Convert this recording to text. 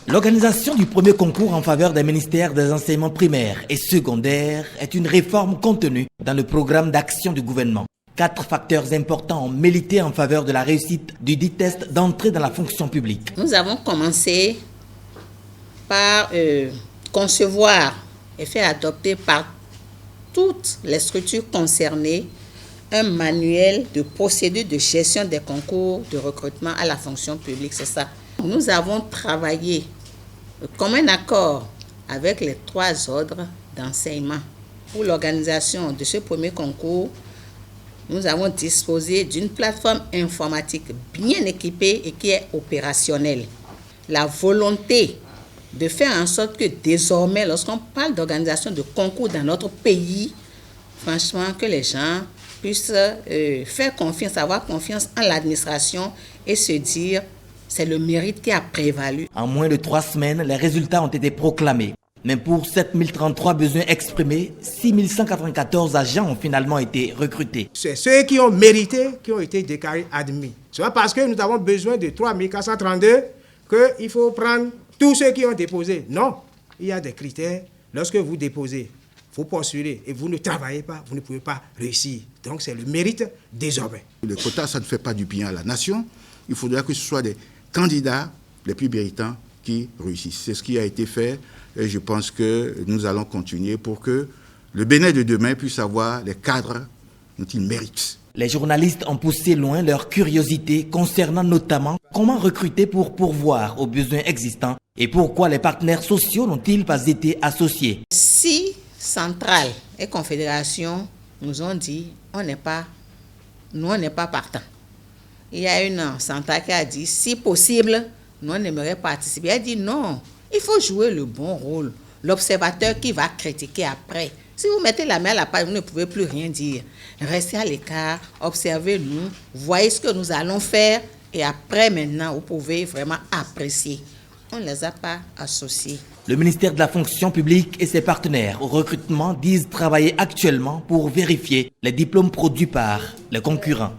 L'organisation du premier concours en faveur des ministères des enseignements primaires et secondaires est une réforme contenue dans le programme d'action du gouvernement. 4 facteurs importants ont milité en faveur de la réussite du dit test d'entrée dans la fonction publique. Nous avons commencé par concevoir et faire adopter par toutes les structures concernées un manuel de procédure de gestion des concours de recrutement à la fonction publique, c'est ça. Nous avons travaillé comme un accord avec les 3 ordres d'enseignement. Pour l'organisation de ce premier concours, nous avons disposé d'une plateforme informatique bien équipée et qui est opérationnelle. La volonté de faire en sorte que désormais, lorsqu'on parle d'organisation de concours dans notre pays, franchement, que les gens puissent faire confiance, avoir confiance en l'administration et se dire c'est le mérite qui a prévalu. En moins de 3 semaines, les résultats ont été proclamés. Mais pour 7033 besoins exprimés, 6194 agents ont finalement été recrutés. C'est ceux qui ont mérité, qui ont été déclarés admis. Ce n'est pas parce que nous avons besoin de 3432 qu'il faut prendre tous ceux qui ont déposé. Non, il y a des critères. Lorsque vous déposez, vous postulez et vous ne travaillez pas, vous ne pouvez pas réussir. Donc c'est le mérite désormais. Le quota, ça ne fait pas du bien à la nation. Il faudra que ce soit des candidats les plus méritants qui réussissent. C'est ce qui a été fait et je pense que nous allons continuer pour que le Bénin de demain puisse avoir les cadres dont il mérite. Les journalistes ont poussé loin leur curiosité concernant notamment comment recruter pour pourvoir aux besoins existants et pourquoi les partenaires sociaux n'ont-ils pas été associés. Si Centrale et Confédération nous ont dit on n'est pas partants. Il y a une centrale qui a dit si possible, nous on aimerait participer. Elle dit non, il faut jouer le bon rôle. L'observateur qui va critiquer après. Si vous mettez la main à la page, vous ne pouvez plus rien dire. Restez à l'écart, observez-nous, voyez ce que nous allons faire et après maintenant, vous pouvez vraiment apprécier. On ne les a pas associés. Le ministère de la fonction publique et ses partenaires au recrutement disent travailler actuellement pour vérifier les diplômes produits par les concurrents.